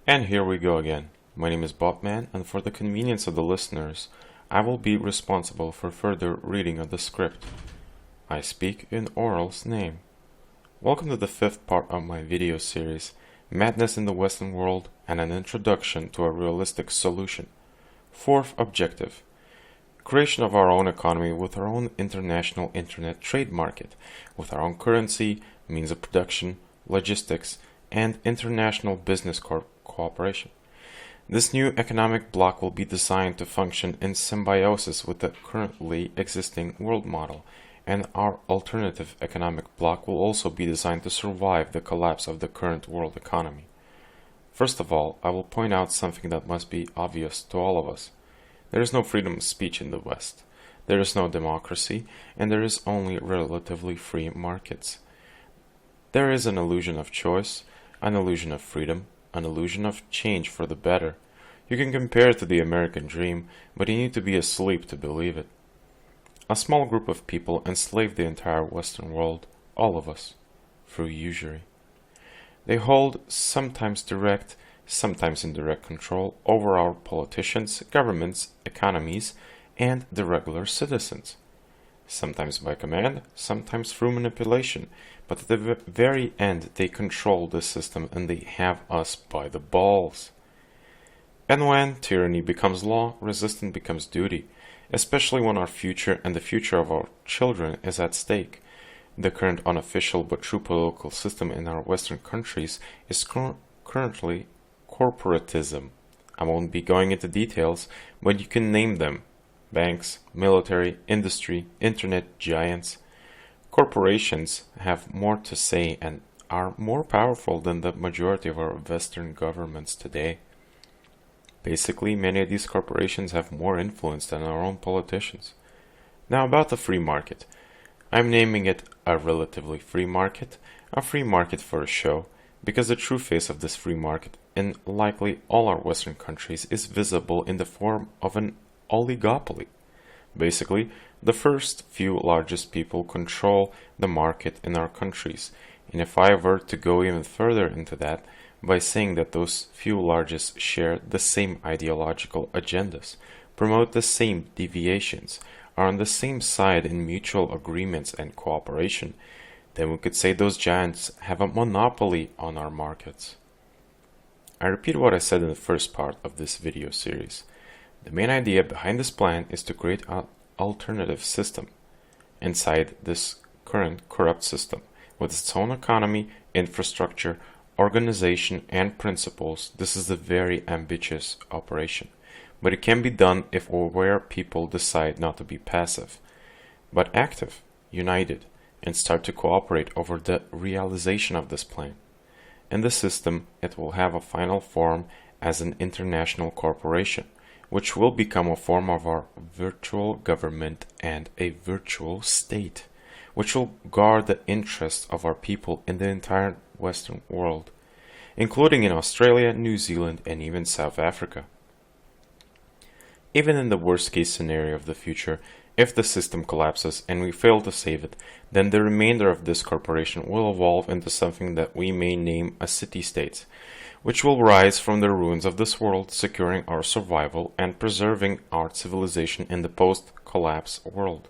And here we go again. My name is Botman, and for the convenience of the listeners, I will be responsible for further reading of the script. I speak in Orel's name. Welcome to the fifth part of my video series, Madness in the Western World and an Introduction to a Realistic Solution. Fourth objective, creation of our own economy with our own international internet trade market, with our own currency, means of production, logistics, and international business cooperation. This new economic bloc will be designed to function in symbiosis with the currently existing world model, and our alternative economic bloc will also be designed to survive the collapse of the current world economy. First of all, I will point out something that must be obvious to all of us. There is no freedom of speech in the West. There is no democracy, and there is only relatively free markets. There is an illusion of choice, an illusion of freedom, an illusion of change for the better. You can compare it to the American dream, but you need to be asleep to believe it. A small group of people enslave the entire Western world, all of us, through usury. They hold sometimes direct, sometimes indirect control over our politicians, governments, economies, and the regular citizens. Sometimes by command, sometimes through manipulation, but at the very end they control the system and they have us by the balls. And when tyranny becomes law, resistance becomes duty, especially when our future and the future of our children is at stake. The current unofficial but true political system in our Western countries is currently corporatism. I won't be going into details, but you can name them. Banks, military, industry, internet giants. Corporations have more to say and are more powerful than the majority of our Western governments today. Basically, many of these corporations have more influence than our own politicians. Now about the free market. I'm naming it a relatively free market, a free market for a show, because the true face of this free market in likely all our Western countries is visible in the form of an oligopoly. Basically, the first few largest people control the market in our countries, and if I were to go even further into that by saying that those few largest share the same ideological agendas, promote the same deviations, are on the same side in mutual agreements and cooperation, then we could say those giants have a monopoly on our markets. I repeat what I said in the first part of this video series. The main idea behind this plan is to create an alternative system inside this current corrupt system with its own economy, infrastructure, organization, and principles. This is a very ambitious operation, but it can be done if or where people decide not to be passive, but active, united, and start to cooperate over the realization of this plan. In the system, it will have a final form as an international corporation, which will become a form of our virtual government and a virtual state, which will guard the interests of our people in the entire Western world, including in Australia, New Zealand, and even South Africa. Even in the worst case scenario of the future, if the system collapses and we fail to save it, then the remainder of this corporation will evolve into something that we may name a city-state, which will rise from the ruins of this world, securing our survival and preserving our civilization in the post-collapse world.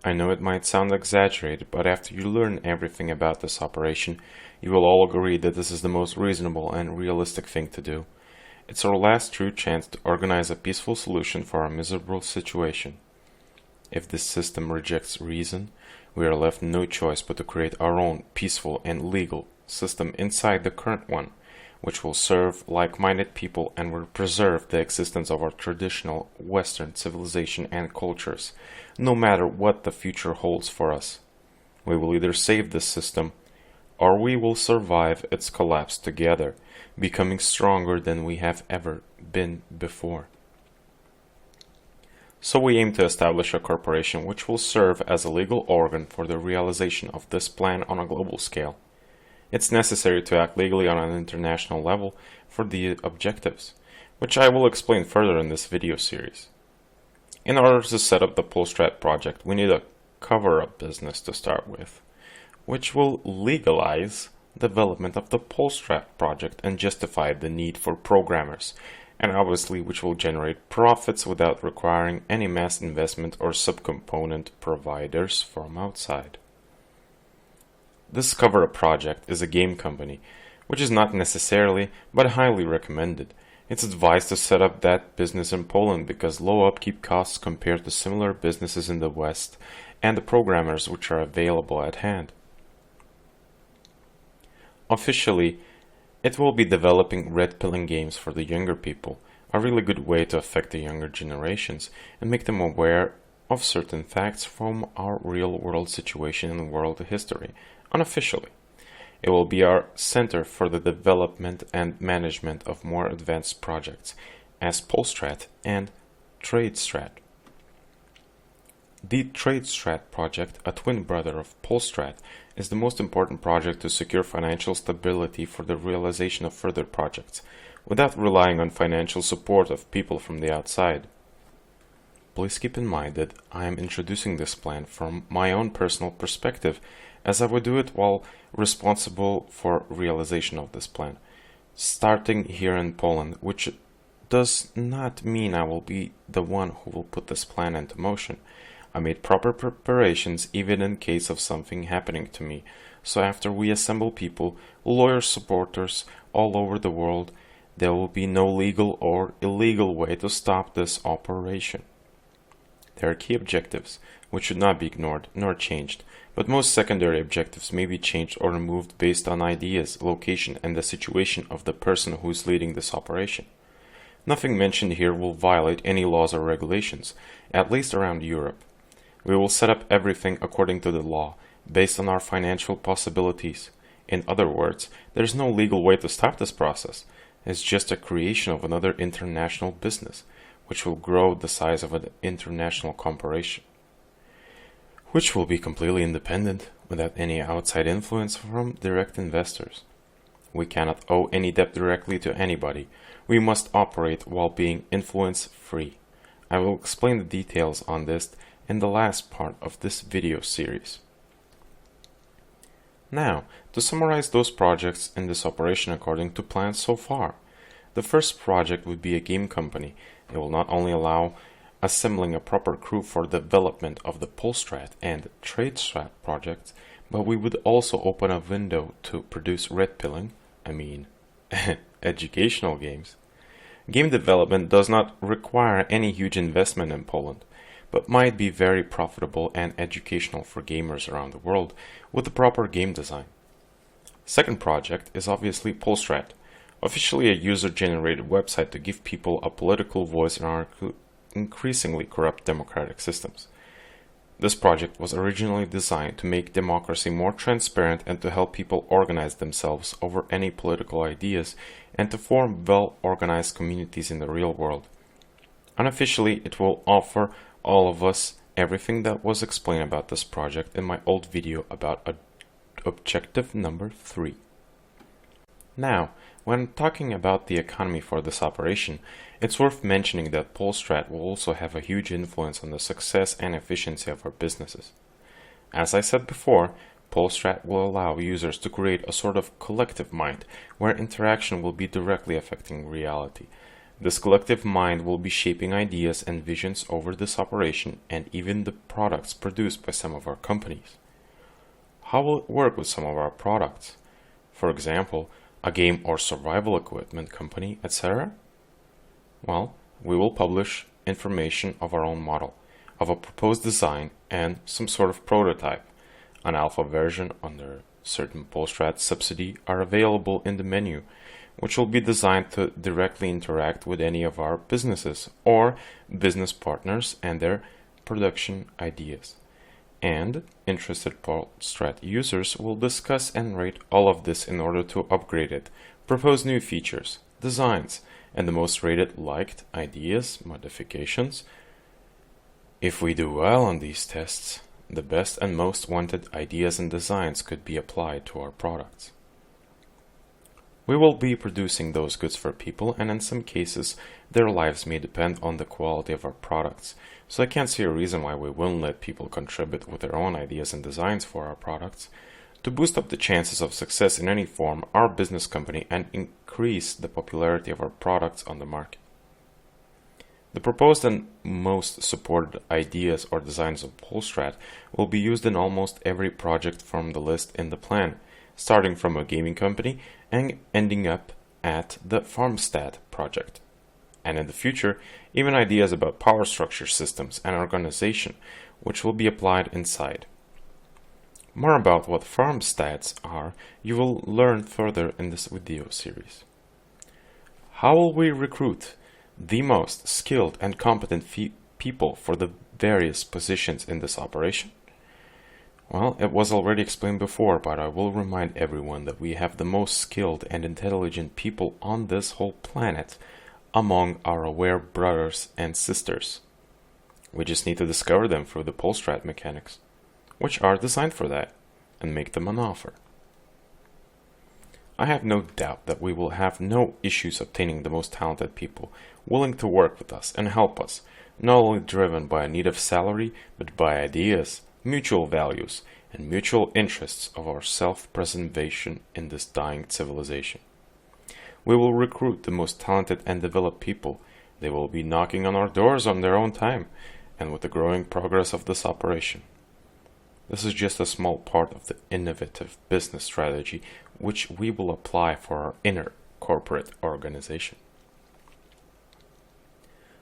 I know it might sound exaggerated, but after you learn everything about this operation, you will all agree that this is the most reasonable and realistic thing to do. It's our last true chance to organize a peaceful solution for our miserable situation. If this system rejects reason, we are left no choice but to create our own peaceful and legal system inside the current one, which will serve like-minded people and will preserve the existence of our traditional Western civilization and cultures, no matter what the future holds for us. We will either save this system, or we will survive its collapse together, becoming stronger than we have ever been before. So we aim to establish a corporation which will serve as a legal organ for the realization of this plan on a global scale. It's necessary to act legally on an international level for the objectives, which I will explain further in this video series. In order to set up the orelpolstrat project, we need a cover-up business to start with, which will legalize development of the Polstrat project and justify the need for programmers, and obviously which will generate profits without requiring any mass investment or subcomponent providers from outside. Discover a Project is a game company, which is not necessarily, but highly recommended. It's advised to set up that business in Poland because low upkeep costs compared to similar businesses in the West and the programmers which are available at hand. Officially, it will be developing red-pilling games for the younger people, a really good way to affect the younger generations and make them aware of certain facts from our real-world situation and world history, unofficially. It will be our center for the development and management of more advanced projects, as Polstrat and TradeStrat. The TradeStrat project, a twin brother of Polstrat, is the most important project to secure financial stability for the realization of further projects, without relying on financial support of people from the outside. Please keep in mind that I am introducing this plan from my own personal perspective, as I would do it while responsible for realization of this plan, starting here in Poland, which does not mean I will be the one who will put this plan into motion. I made proper preparations even in case of something happening to me, so after we assemble people, lawyer supporters all over the world, there will be no legal or illegal way to stop this operation. There are key objectives, which should not be ignored nor changed, but most secondary objectives may be changed or removed based on ideas, location, and the situation of the person who is leading this operation. Nothing mentioned here will violate any laws or regulations, at least around Europe. We will set up everything according to the law, based on our financial possibilities. In other words, there is no legal way to stop this process. It's just a creation of another international business, which will grow the size of an international corporation, which will be completely independent without any outside influence from direct investors. We cannot owe any debt directly to anybody. We must operate while being influence-free. I will explain the details on this in the last part of this video series. Now, to summarize those projects in this operation according to plans so far. The first project would be a game company. It will not only allow assembling a proper crew for development of the Polstrat and TradeStrat projects, but we would also open a window to produce red-pilling, educational games. Game development does not require any huge investment in Poland, but might be very profitable and educational for gamers around the world with the proper game design. Second project is obviously Polstrat, officially a user-generated website to give people a political voice in our increasingly corrupt democratic systems. This project was originally designed to make democracy more transparent and to help people organize themselves over any political ideas and to form well-organized communities in the real world. Unofficially, it will offer all of us everything that was explained about this project in my old video about objective number 3. Now, when talking about the economy for this operation, it's worth mentioning that Polstrat will also have a huge influence on the success and efficiency of our businesses. As I said before, Polstrat will allow users to create a sort of collective mind where interaction will be directly affecting reality. This collective mind will be shaping ideas and visions over this operation and even the products produced by some of our companies. How will it work with some of our products? For example, a game or survival equipment company, etc.? Well, we will publish information of our own model, of a proposed design and some sort of prototype. An alpha version under certain Polstrat subsidy are available in the menu, which will be designed to directly interact with any of our businesses or business partners and their production ideas. And interested Polstrat users will discuss and rate all of this in order to upgrade it, propose new features, designs, and the most rated liked ideas, modifications. If we do well on these tests, the best and most wanted ideas and designs could be applied to our products. We will be producing those goods for people, and in some cases, their lives may depend on the quality of our products, so I can't see a reason why we wouldn't let people contribute with their own ideas and designs for our products. to boost up the chances of success in any form our business company and increase the popularity of our products on the market. The proposed and most supported ideas or designs of Polstrat will be used in almost every project from the list in the plan, starting from a gaming company and ending up at the Farmstat project. And in the future, even ideas about power structure systems and organization, which will be applied inside. More about what Farmstats are, you will learn further in this video series. How will we recruit the most skilled and competent people for the various positions in this operation? Well, it was already explained before, but I will remind everyone that we have the most skilled and intelligent people on this whole planet among our aware brothers and sisters. We just need to discover them through the Polstrat mechanics, which are designed for that, and make them an offer. I have no doubt that we will have no issues obtaining the most talented people willing to work with us and help us, not only driven by a need of salary, but by ideas, mutual values, and mutual interests of our self-preservation in this dying civilization. We will recruit the most talented and developed people. They will be knocking on our doors on their own time, and with the growing progress of this operation. This is just a small part of the innovative business strategy which we will apply for our inner corporate organization.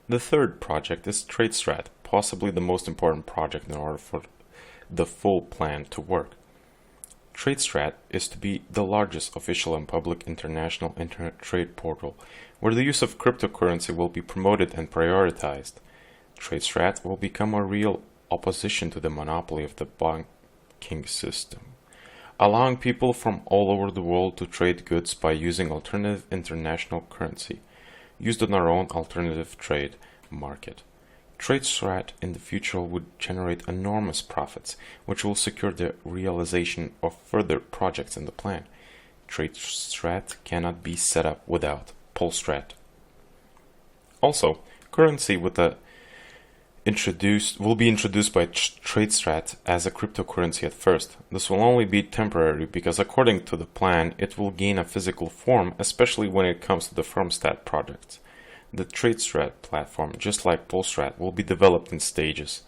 The third project is TradeStrat, possibly the most important project in order for the full plan to work. TradeStrat is to be the largest official and public international internet trade portal where the use of cryptocurrency will be promoted and prioritized. TradeStrat will become a real opposition to the monopoly of the banking system, allowing people from all over the world to trade goods by using alternative international currency used on our own alternative trade market. TradeStrat in the future would generate enormous profits, which will secure the realization of further projects in the plan. TradeStrat cannot be set up without Polstrat. Also, currency will be introduced by TradeStrat as a cryptocurrency at first. This will only be temporary because according to the plan it will gain a physical form, especially when it comes to the Farmstat projects. The TradeStrat platform, just like Polstrat, will be developed in stages.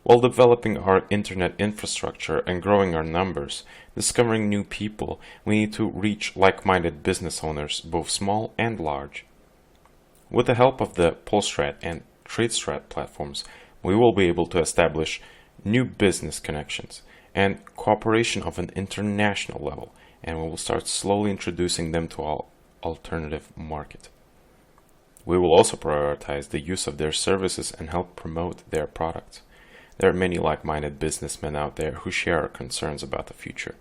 While developing our internet infrastructure and growing our numbers, discovering new people, we need to reach like-minded business owners, both small and large. With the help of the Polstrat and TradeStrat platforms, we will be able to establish new business connections and cooperation of an international level, and we will start slowly introducing them to our alternative market. We will also prioritize the use of their services and help promote their products. There are many like-minded businessmen out there who share our concerns about the future,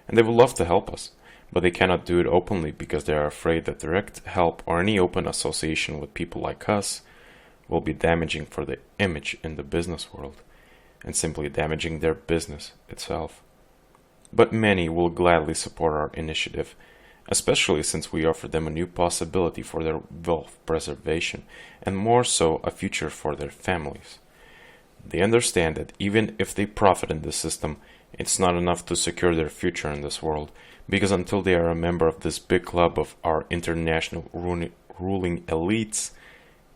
and they would love to help us, but they cannot do it openly because they are afraid that direct help or any open association with people like us will be damaging for the image in the business world, and simply damaging their business itself. But many will gladly support our initiative, especially since we offer them a new possibility for their wealth preservation, and more so a future for their families. They understand that even if they profit in this system, it's not enough to secure their future in this world, because until they are a member of this big club of our international ruling elites,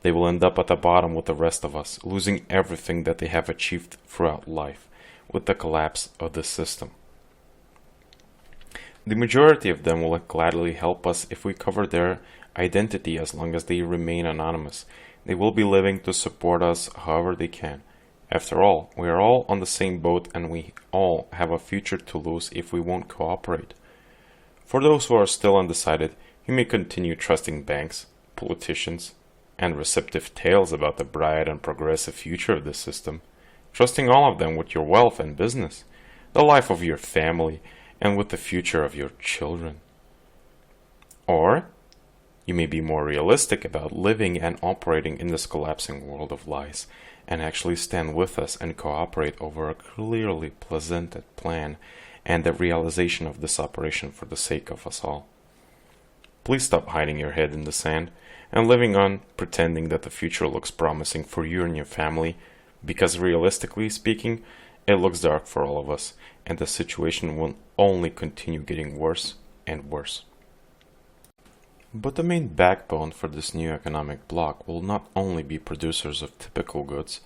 they will end up at the bottom with the rest of us, losing everything that they have achieved throughout life with the collapse of the system. The majority of them will gladly help us if we cover their identity as long as they remain anonymous. They will be living to support us however they can. After all, we are all on the same boat and we all have a future to lose if we won't cooperate. For those who are still undecided, you may continue trusting banks, politicians, and receptive tales about the bright and progressive future of this system, trusting all of them with your wealth and business, the life of your family, and with the future of your children. Or you may be more realistic about living and operating in this collapsing world of lies and actually stand with us and cooperate over a clearly presented plan and the realization of this operation for the sake of us all. Please stop hiding your head in the sand and living on pretending that the future looks promising for you and your family, because realistically speaking, it looks dark for all of us, and the situation will only continue getting worse and worse. But the main backbone for this new economic bloc will not only be producers of typical goods,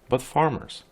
but farmers.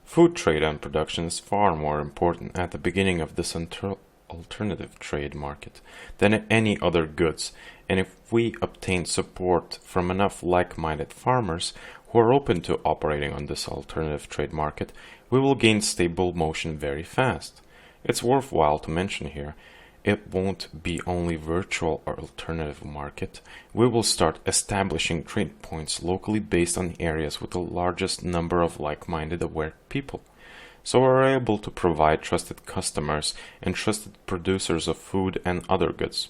Food trade and production is far more important at the beginning of this alternative trade market than any other goods, and if we obtain support from enough like-minded farmers who are open to operating on this alternative trade market, we will gain stable motion very fast. It's worthwhile to mention here, it won't be only virtual or alternative market. We will start establishing trade points locally based on areas with the largest number of like-minded aware people. So we're able to provide trusted customers and trusted producers of food and other goods.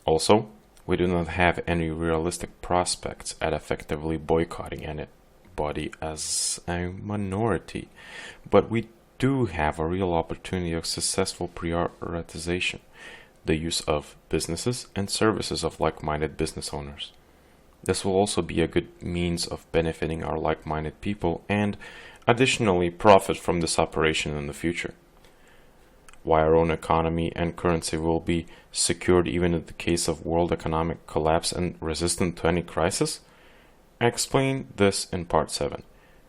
Also, we do not have any realistic prospects at effectively boycotting anybody as a minority, but we do have a real opportunity of successful prioritization, the use of businesses and services of like-minded business owners. This will also be a good means of benefiting our like-minded people and additionally profit from this operation in the future. Why our own economy and currency will be secured even in the case of world economic collapse and resistant to any crisis? I explain this in part 7,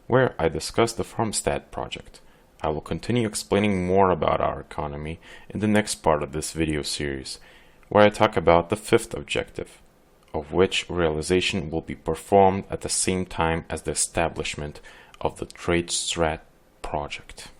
where I discuss the Farmstat project. I will continue explaining more about our economy in the next part of this video series, where I talk about the 5th objective, of which realization will be performed at the same time as the establishment of the TradeStrat project.